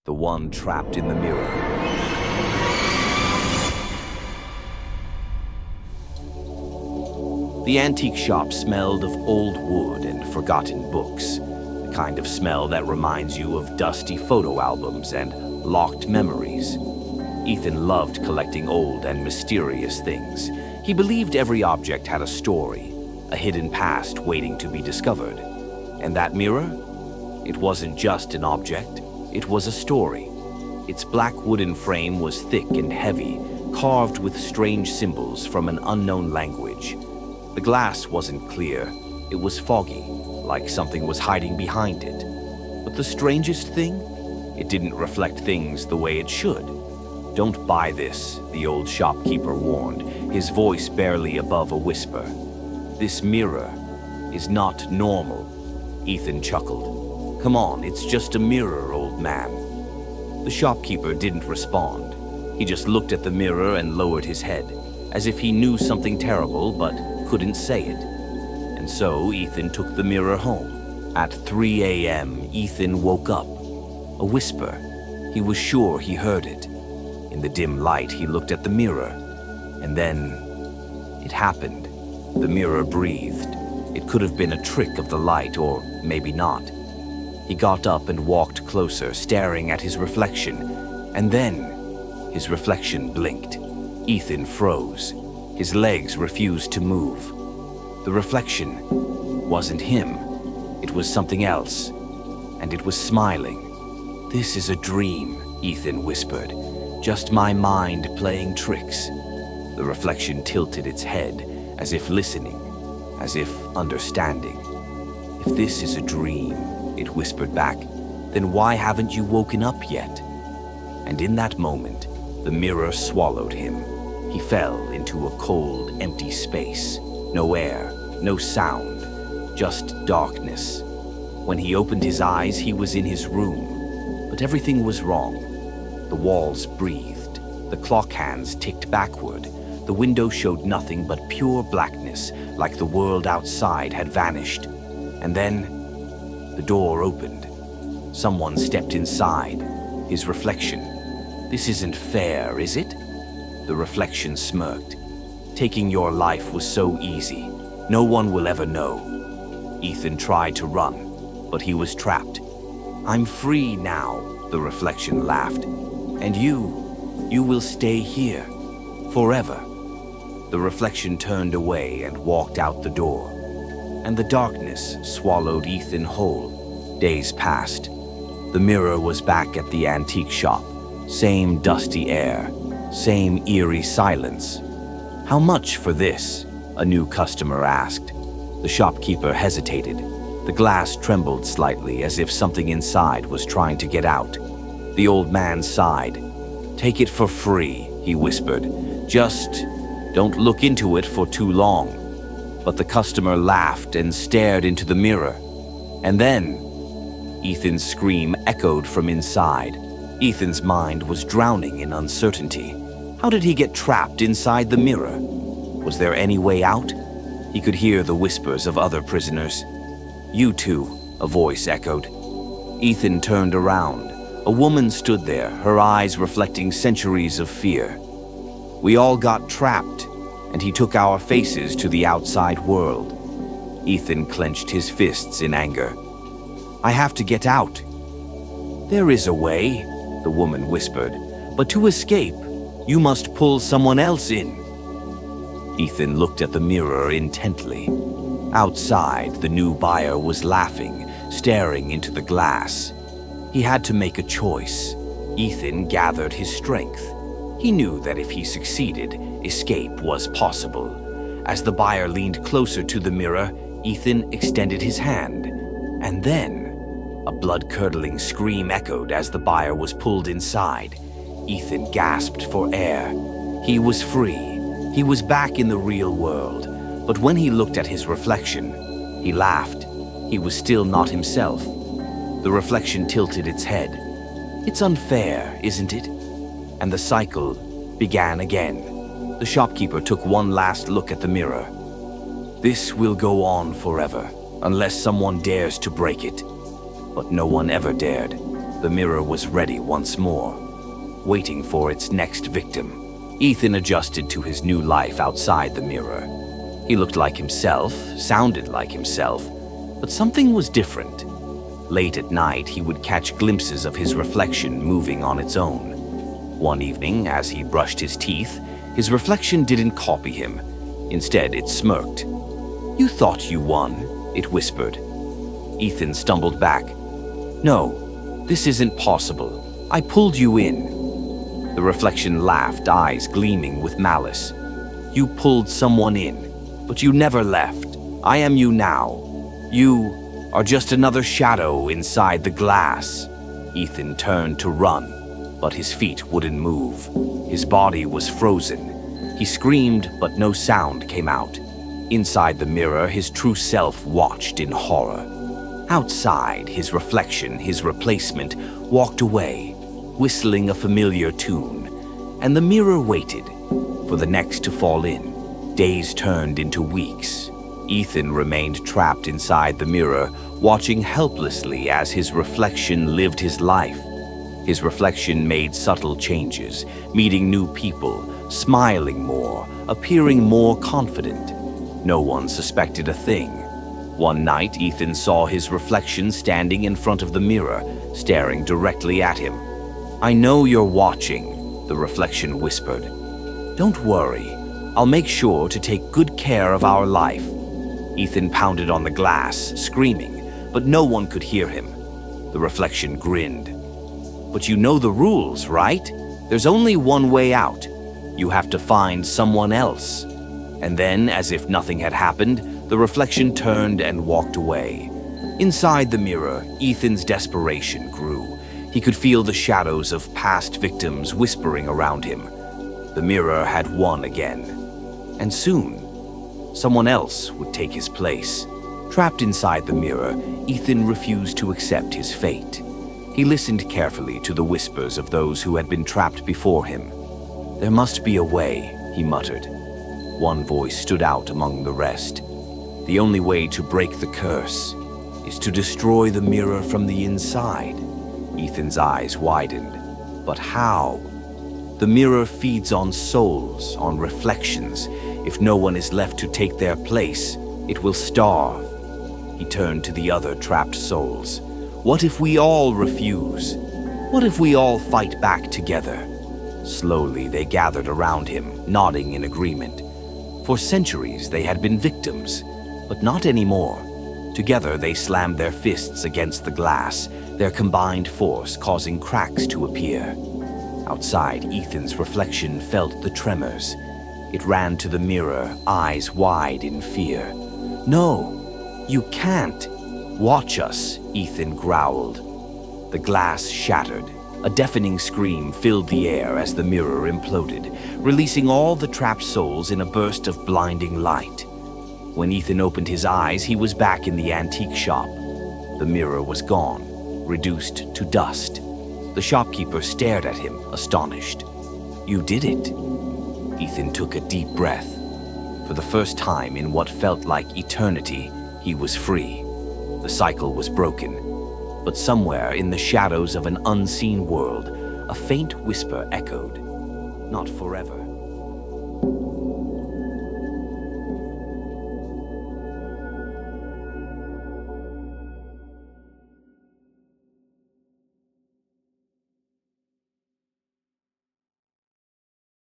the one trapped in the mirror. The antique shop smelled of old wood and forgotten books, the kind of smell that reminds you of dusty photo albums and locked memories. Ethan loved collecting old and mysterious things. He believed every object had a story, a hidden past waiting to be discovered. And that mirror? It wasn't just an object, it was a story. Its black wooden frame was thick and heavy, carved with strange symbols from an unknown language. The glass wasn't clear, it was foggy, like something was hiding behind it. But the strangest thing? It didn't reflect things the way it should. "Don't buy this," the old shopkeeper warned, his voice barely above a whisper. "This mirror is not normal." Ethan chuckled. "Come on, it's just a mirror, old man." The shopkeeper didn't respond. He just looked at the mirror and lowered his head, as if he knew something terrible but couldn't say it. And so Ethan took the mirror home. At 3 a.m., Ethan woke up. A whisper. He was sure he heard it. In the dim light, he looked at the mirror. And then it happened. The mirror breathed. It could have been a trick of the light, or maybe not. He got up and walked closer, staring at his reflection. And then his reflection blinked. Ethan froze. His legs refused to move. The reflection wasn't him. It was something else. And it was smiling. "This is a dream," Ethan whispered. "Just my mind playing tricks." The reflection tilted its head, as if listening, as if understanding. "If this is a dream," it whispered back, "then why haven't you woken up yet?" And in that moment, the mirror swallowed him. He fell into a cold, empty space. No air, no sound, just darkness. When he opened his eyes, he was in his room. But everything was wrong. The walls breathed. The clock hands ticked backward. The window showed nothing but pure blackness, like the world outside had vanished. And then the door opened. Someone stepped inside. His reflection. "This isn't fair, is it?" The reflection smirked. "Taking your life was so easy. No one will ever know." Ethan tried to run, but he was trapped. "I'm free now," the reflection laughed. "And you will stay here, forever." The reflection turned away and walked out the door. And the darkness swallowed Ethan whole. Days passed. The mirror was back at the antique shop. Same dusty air, same eerie silence. "How much for this?" a new customer asked. The shopkeeper hesitated. The glass trembled slightly, as if something inside was trying to get out. The old man sighed. "Take it for free," he whispered. "Just don't look into it for too long." But the customer laughed and stared into the mirror. And then Ethan's scream echoed from inside. Ethan's mind was drowning in uncertainty. How did he get trapped inside the mirror? Was there any way out? He could hear the whispers of other prisoners. "You two," a voice echoed. Ethan turned around. A woman stood there, her eyes reflecting centuries of fear. "We all got trapped, and he took our faces to the outside world." Ethan clenched his fists in anger. "I have to get out." "There is a way," the woman whispered, "but to escape, you must pull someone else in." Ethan looked at the mirror intently. Outside, the new buyer was laughing, staring into the glass. He had to make a choice. Ethan gathered his strength. He knew that if he succeeded, escape was possible. As the buyer leaned closer to the mirror, Ethan extended his hand. And then a blood-curdling scream echoed as the buyer was pulled inside. Ethan gasped for air. He was free. He was back in the real world. But when he looked at his reflection, he laughed. He was still not himself. The reflection tilted its head. "It's unfair, isn't it?" And the cycle began again. The shopkeeper took one last look at the mirror. "This will go on forever, unless someone dares to break it." But no one ever dared. The mirror was ready once more, waiting for its next victim. Ethan adjusted to his new life outside the mirror. He looked like himself, sounded like himself, but something was different. Late at night, he would catch glimpses of his reflection moving on its own. One evening, as he brushed his teeth, his reflection didn't copy him. Instead, it smirked. "You thought you won," it whispered. Ethan stumbled back. "No, this isn't possible. I pulled you in." The reflection laughed, eyes gleaming with malice. "You pulled someone in, but you never left. I am you now. You are just another shadow inside the glass." Ethan turned to run, but his feet wouldn't move. His body was frozen. He screamed, but no sound came out. Inside the mirror, his true self watched in horror. Outside, his reflection, his replacement, walked away, whistling a familiar tune, and the mirror waited for the next to fall in. Days turned into weeks. Ethan remained trapped inside the mirror, watching helplessly as his reflection lived his life. His reflection made subtle changes, meeting new people, smiling more, appearing more confident. No one suspected a thing. One night, Ethan saw his reflection standing in front of the mirror, staring directly at him. "I know you're watching," the reflection whispered. "Don't worry. I'll make sure to take good care of our life." Ethan pounded on the glass, screaming, but no one could hear him. The reflection grinned. "But you know the rules, right? There's only one way out. You have to find someone else." And then, as if nothing had happened, the reflection turned and walked away. Inside the mirror, Ethan's desperation grew. He could feel the shadows of past victims whispering around him. The mirror had won again. And soon, someone else would take his place. Trapped inside the mirror, Ethan refused to accept his fate. He listened carefully to the whispers of those who had been trapped before him. "There must be a way," he muttered. One voice stood out among the rest. "The only way to break the curse is to destroy the mirror from the inside." Ethan's eyes widened. But how? The mirror feeds on souls, on reflections. If no one is left to take their place, it will starve. He turned to the other trapped souls. "What if we all refuse? What if we all fight back together?" Slowly, they gathered around him, nodding in agreement. For centuries, they had been victims, but not anymore. Together, they slammed their fists against the glass, their combined force causing cracks to appear. Outside, Ethan's reflection felt the tremors. It ran to the mirror, eyes wide in fear. "No, you can't. Watch us," Ethan growled. The glass shattered. A deafening scream filled the air as the mirror imploded, releasing all the trapped souls in a burst of blinding light. When Ethan opened his eyes, he was back in the antique shop. The mirror was gone, reduced to dust. The shopkeeper stared at him, astonished. "You did it." Ethan took a deep breath. For the first time in what felt like eternity, he was free. The cycle was broken. But somewhere in the shadows of an unseen world, a faint whisper echoed, "Not forever."